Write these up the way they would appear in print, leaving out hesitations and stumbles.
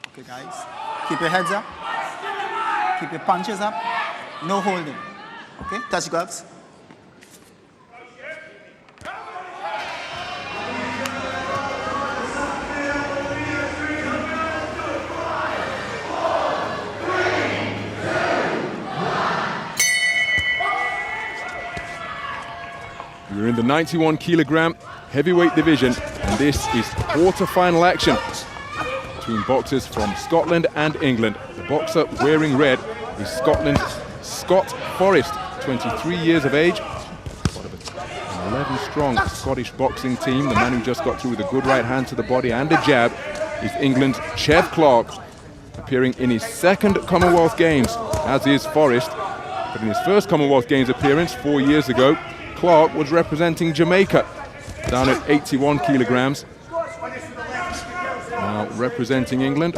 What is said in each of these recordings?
Okay, guys. Keep your heads up. Keep your punches up. No holding. Okay? Touch gloves. We're in the 91 kilogram heavyweight division, and this is quarter-final action between boxers from Scotland and England. The boxer wearing red is Scotland's Scott Forrest, 23 years of age. Part of an 11-strong Scottish boxing team. The man who just got through with a good right hand to the body and a jab is England's Chev Clarke, appearing in his second Commonwealth Games, as is Forrest. But in his first Commonwealth Games appearance 4 years ago, Clarke was representing Jamaica, down at 81 kilograms. Now representing England,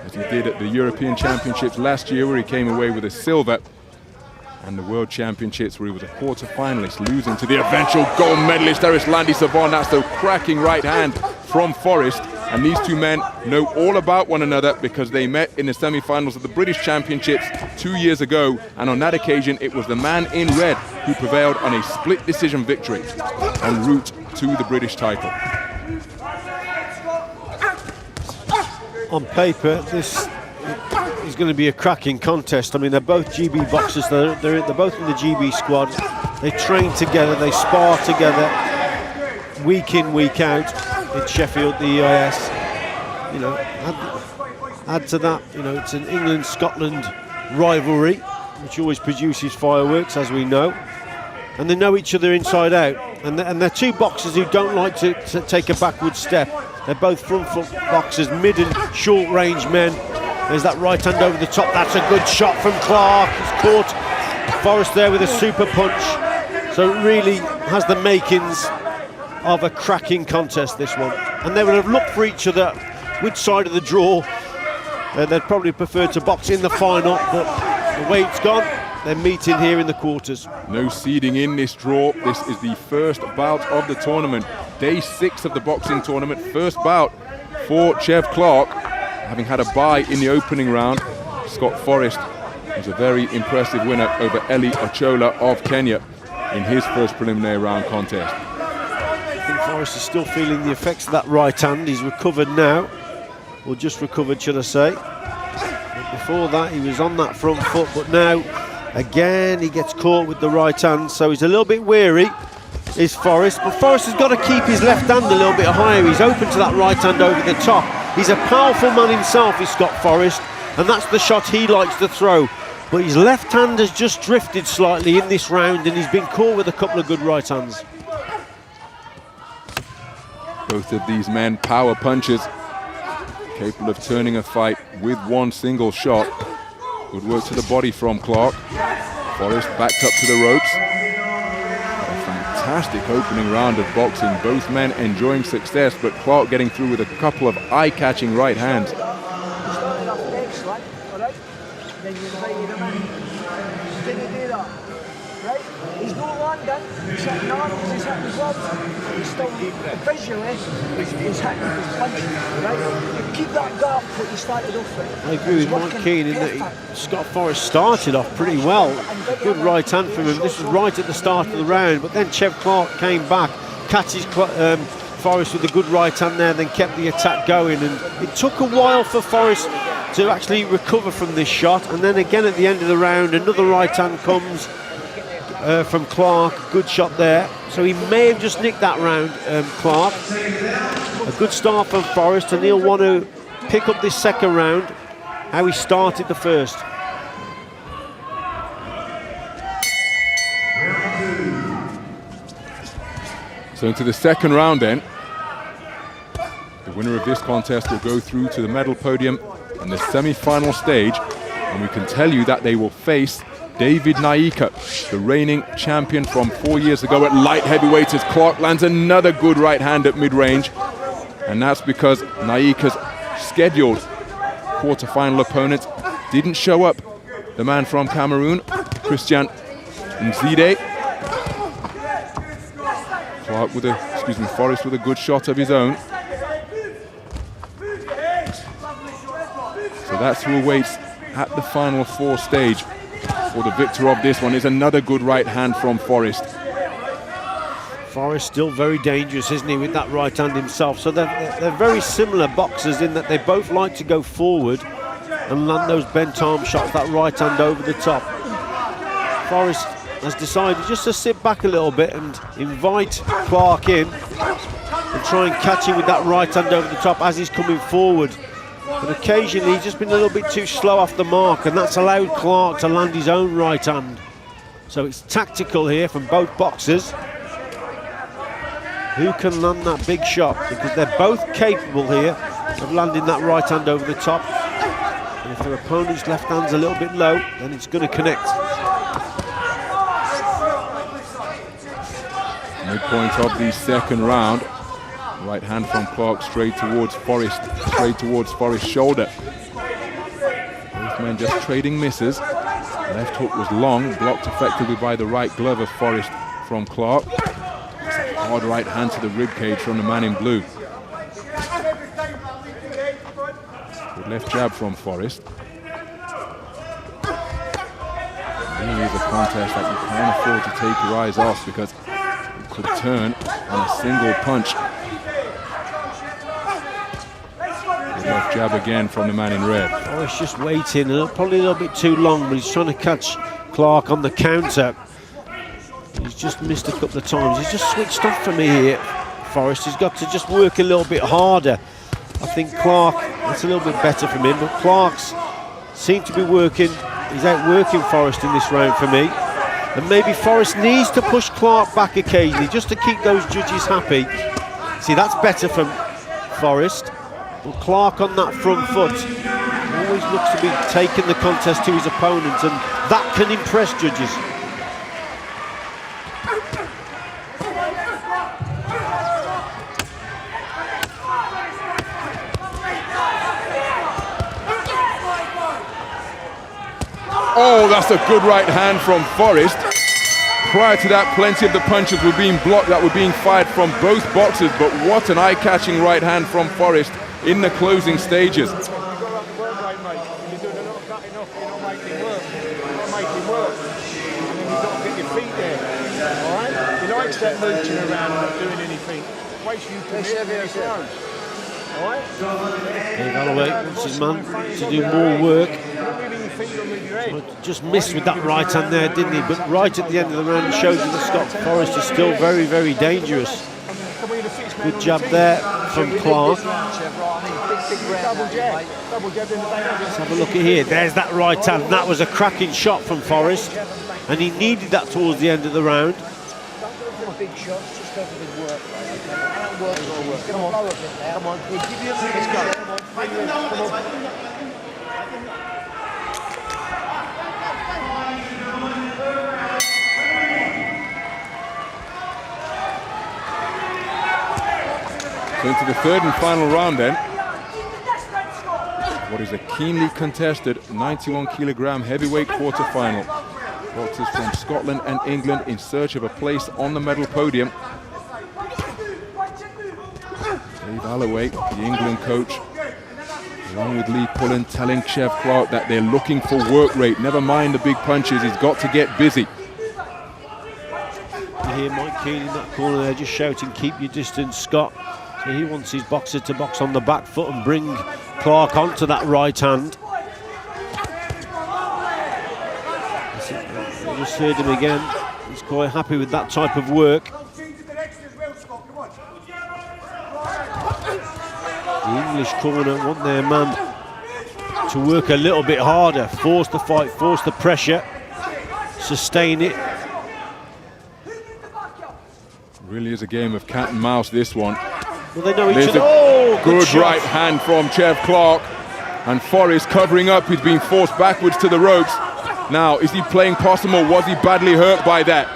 as he did at the European Championships last year, where he came away with a silver, and the World Championships, where he was a quarter-finalist, losing to the eventual gold medalist Landy Cheavon. That's the cracking right hand from Forrest. And these two men know all about one another because they met in the semi-finals of the British Championships 2 years ago, and on that occasion it was the man in red who prevailed on a split decision victory en route to the British title. On paper, this is going to be a cracking contest. I mean, they're both GB boxers. They're both in the GB squad. They train together, they spar together, week in, week out. In Sheffield, the EIS, you know, add to that, you know, it's an England-Scotland rivalry, which always produces fireworks, as we know, and they know each other inside out. And they're two boxers who don't like to take a backward step. They're both front foot boxers, mid and short range men. There's that right hand over the top. That's a good shot from Clarke. He's caught Forrest there with a super punch. So it really has the makings of a cracking contest, this one. And they would have looked for each other which side of the draw. They'd probably prefer to box in the final, but the way it's gone, they're meeting here in the quarters. No seeding in this draw. This is the first bout of the tournament. Day 6 of the boxing tournament. First bout for Chev Clarke, having had a bye in the opening round. Scott Forrest was a very impressive winner over Eli Ochola of Kenya in his first preliminary round contest. I think Forrest is still feeling the effects of that right hand. He's recovered now, or just recovered, should I say. But before that, he was on that front foot, but now, again, he gets caught with the right hand, so he's a little bit weary, is Forrest. But Forrest has got to keep his left hand a little bit higher. He's open to that right hand over the top. He's a powerful man himself, is Scott Forrest, and that's the shot he likes to throw. But his left hand has just drifted slightly in this round, and he's been caught with a couple of good right hands. Both of these men, power punchers, capable of turning a fight with one single shot. Good work to the body from Clarke. Forrest backed up to the ropes. A fantastic opening round of boxing. Both men enjoying success, but Clarke getting through with a couple of eye-catching right hands. He's not landing, he's hitting arms, he's hitting gloves, he's still visually, he's hitting his punch, right? You keep that gap what you started off with. I agree with Mike Keane in that Scott Forrest started off pretty well. A good right hand from him. This was right at the start of the round, but then Chev Clarke came back, catches Forrest with a good right hand there, then kept the attack going. And it took a while for Forrest to actually recover from this shot. And then again at the end of the round, another right hand comes from Clarke. Good shot there. So he may have just nicked that round, Clarke. A good start from Forrest, and he'll want to pick up this second round how he started the first. So into the second round then. The winner of this contest will go through to the medal podium in the semi-final stage, and we can tell you that they will face David Naika, the reigning champion from 4 years ago at light heavyweight, as Clarke lands another good right hand at mid-range. And that's because Naika's scheduled quarter-final opponent didn't show up. The man from Cameroon, Christian Nzide. Clarke with Forrest with a good shot of his own. that's who awaits at the final 4 stage for the victor of this one. Is another good right hand from Forrest. Forrest still very dangerous, isn't he, with that right hand himself? So they're very similar boxers in that they both like to go forward and land those bent arm shots, that right hand over the top. Forrest has decided just to sit back a little bit and invite Clarke in and try and catch him with that right hand over the top as he's coming forward. But occasionally he's just been a little bit too slow off the mark, and that's allowed Clarke to land his own right hand. So it's tactical here from both boxers. Who can land that big shot? Because they're both capable here of landing that right hand over the top. And if their opponent's left hand's a little bit low, then it's going to connect. Midpoint of the second round. Right hand from Clarke straight towards Forrest's shoulder. Both men just trading misses. Left hook was long, blocked effectively by the right glove of Forrest from Clarke. Hard right hand to the ribcage from the man in blue. Good left jab from Forrest. Really is a contest that you can't afford to take your eyes off, because it could turn on a single punch. Good left jab again from the man in red. Forrest just waiting, probably a little bit too long, but he's trying to catch Clarke on the counter. He's just missed a couple of times. He's just switched off for me here, Forrest. He's got to just work a little bit harder. I think Clarke, that's a little bit better from him, but Clarke's seemed to be working. He's outworking Forrest in this round for me. And maybe Forrest needs to push Clarke back occasionally just to keep those judges happy. See, that's better from Forrest. But Clarke on that front foot always looks to be taking the contest to his opponent, and that can impress judges. Oh, that's a good right hand from Forrest. Prior to that, plenty of the punches were being blocked that were being fired from both boxers, but what an eye-catching right hand from Forrest in the closing stages. Dave Holloway wants his man to do more work. Just missed with that right hand there, didn't he? But right at the end of the round, he shows you that Scott Forrest is still very, very dangerous. Good jab there from Clarke. Let's have a look at here. There's that right hand. That was a cracking shot from Forrest, and he needed that towards the end of the round. Big shots, just go for the work. Come on, come on. We'll give you a minute. Let's go. Come on. So into the third and final round then. What is a keenly contested 91-kilogram heavyweight quarter-final. Boxers from Scotland and England in search of a place on the medal podium. Dave Holloway, the England coach, along with Lee Pullen, telling Chev Clarke that they're looking for work rate. Never mind the big punches, he's got to get busy. You hear Mike Keane in that corner there just shouting, "Keep your distance, Scott." So he wants his boxer to box on the back foot and bring Clarke onto that right hand. I just heard him again. He's quite happy with that type of work. The English corner want their man to work a little bit harder, force the fight, force the pressure, sustain it. Really is a game of cat and mouse, this one. Well, they know each There's other. a Oh, good right hand from Chev Clarke. And Forrest covering up, he's being forced backwards to the ropes. Now, is he playing possum or was he badly hurt by that?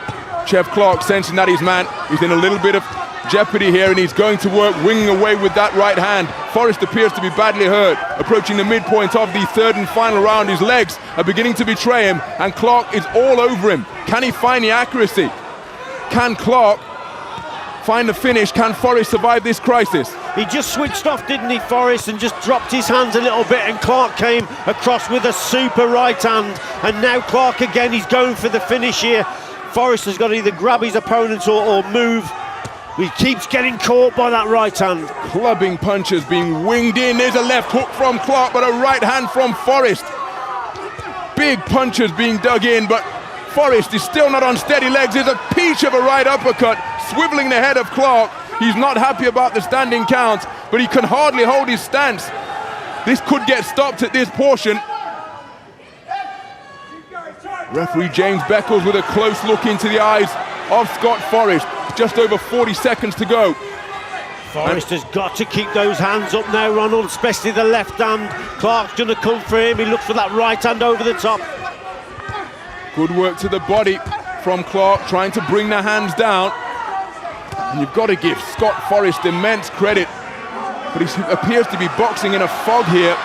Chev Clarke sensing that his man is in a little bit of jeopardy here, and he's going to work winging away with that right hand. Forrest appears to be badly hurt. Approaching the midpoint of the third and final round, his legs are beginning to betray him, and Clarke is all over him. Can he find the accuracy? Can Clarke find the finish. Can Forrest survive this crisis? He just switched off, didn't he, Forrest, and just dropped his hands a little bit, and Clarke came across with a super right hand, and now Clarke again, he's going for the finish here. Forrest has got to either grab his opponent or move. He keeps getting caught by that right hand. Clubbing punches being winged in. There's a left hook from Clarke, but a right hand from Forrest. Big punches being dug in, but Forrest is still not on steady legs. There's a peach of a right uppercut, swiveling the head of Clarke. He's not happy about the standing count, but he can hardly hold his stance. This could get stopped at this portion. Referee James Beckles with a close look into the eyes of Scott Forrest. Just over 40 seconds to go. Forrest has got to keep those hands up now, Ronald, especially the left hand. Clarke's going to come for him. He looks for that right hand over the top. Good work to the body from Clarke, trying to bring the hands down. And you've got to give Scott Forrest immense credit, but he appears to be boxing in a fog here.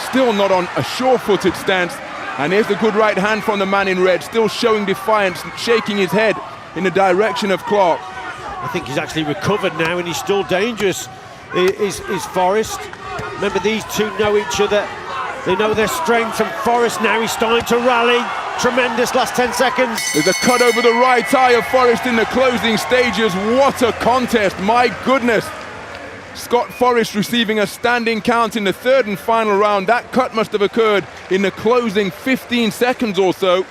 Still not on a sure-footed stance. And here's the good right hand from the man in red, still showing defiance, shaking his head in the direction of Clarke. I think he's actually recovered now, and he's still dangerous, is Forrest. Remember, these two know each other. They know their strengths, and Forrest now, he's starting to rally. Tremendous last 10 seconds. There's a cut over the right eye of Forrest in the closing stages. What a contest, my goodness. Scott Forrest receiving a standing count in the third and final round. That cut must have occurred in the closing 15 seconds or so.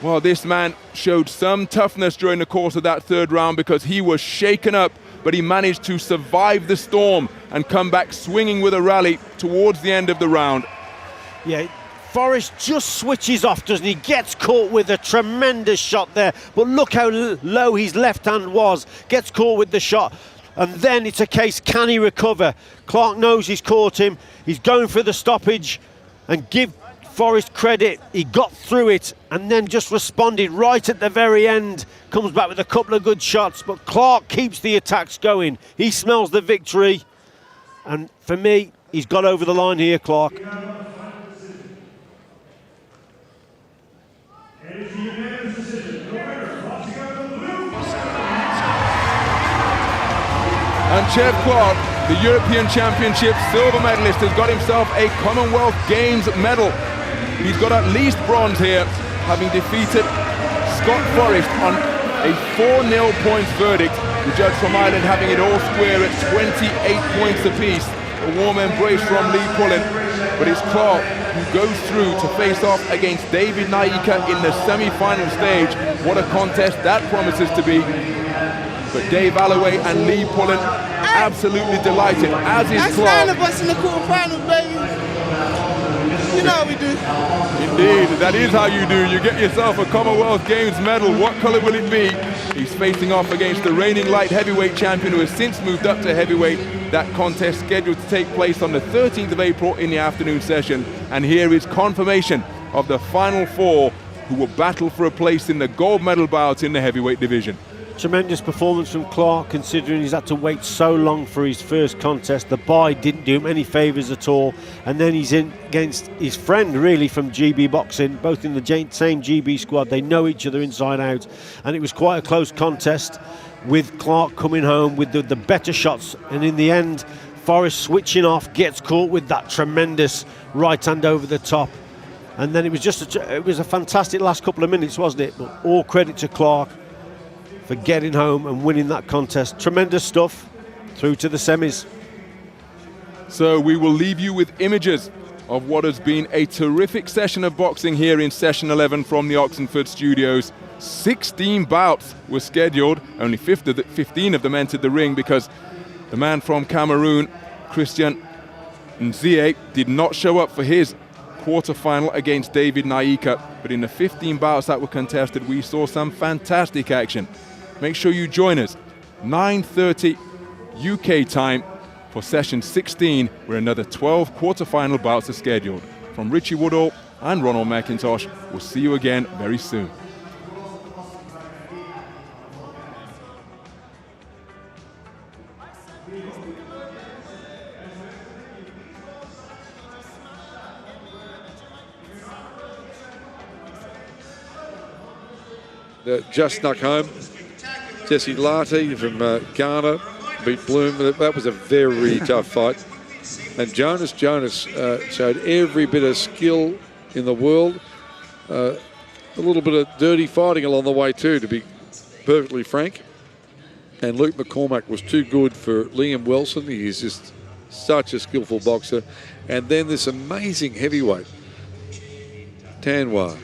Well, this man showed some toughness during the course of that third round because he was shaken up, but he managed to survive the storm and come back swinging with a rally towards the end of the round. Yeah, Forrest just switches off, doesn't he? Gets caught with a tremendous shot there, but look how low his left hand was. Gets caught with the shot, and then it's a case, can he recover? Clarke knows he's caught him. He's going for the stoppage, and give Forrest credit, he got through it and then just responded right at the very end. Comes back with a couple of good shots, but Clarke keeps the attacks going. He smells the victory, and for me, he's got over the line here, Clarke. And Chev Clarke, the European Championship silver medalist, has got himself a Commonwealth Games medal. He's got at least bronze here, having defeated Scott Forrest on a 4-0 points verdict. The judge from Ireland having it all square at 28 points apiece. A warm embrace from Lee Pullen, but it's Clarke who goes through to face off against David Naika in the semi-final stage. What a contest that promises to be. But Dave Alloway and Lee Pullen absolutely delighted, as is Clarke. That's 9 of us in the quarterfinals, baby. You know how we do. Indeed, that is how you do. You get yourself a Commonwealth Games medal. What colour will it be? He's facing off against the reigning light heavyweight champion who has since moved up to heavyweight. That contest scheduled to take place on the 13th of April in the afternoon session. And here is confirmation of the final four who will battle for a place in the gold medal bout in the heavyweight division. Tremendous performance from Clarke, considering he's had to wait so long for his first contest. The bye didn't do him any favours at all, and then he's in against his friend really from GB Boxing, both in the same GB squad. They know each other inside out, and it was quite a close contest with Clarke coming home with the better shots, and in the end Forrest switching off, gets caught with that tremendous right hand over the top, and then it was just it was a fantastic last couple of minutes, wasn't it? But all credit to Clarke for getting home and winning that contest. Tremendous stuff through to the semis. So we will leave you with images of what has been a terrific session of boxing here in session 11 from the Oxenford studios. 16 bouts were scheduled, only 15 of them entered the ring because the man from Cameroon, Christian Nzie, did not show up for his quarter-final against David Naika. But in the 15 bouts that were contested, we saw some fantastic action. Make sure you join us, 9:30 UK time for session 16, where another 12 quarter-final bouts are scheduled. From Richie Woodall and Ronald McIntosh, we'll see you again very soon. just snuck home. Jesse Larty from Ghana beat Bloom. That was a very tough fight. And Jonas showed every bit of skill in the world. A little bit of dirty fighting along the way too, to be perfectly frank. And Luke McCormack was too good for Liam Wilson. He is just such a skillful boxer. And then this amazing heavyweight, Tanwa.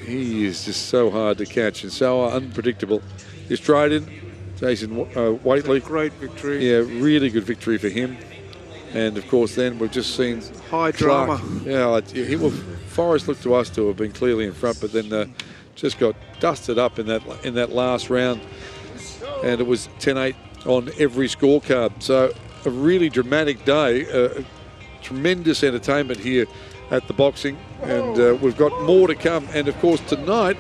He is just so hard to catch and so unpredictable. The Australian, Jason Waitley. Great victory. Yeah, really good victory for him. And of course, then we've just seen high drama. Clarke. Yeah, Forrest looked to us to have been clearly in front, but then just got dusted up in that last round, and it was 10-8 on every scorecard. So a really dramatic day, tremendous entertainment here at the boxing, and we've got more to come. And of course tonight,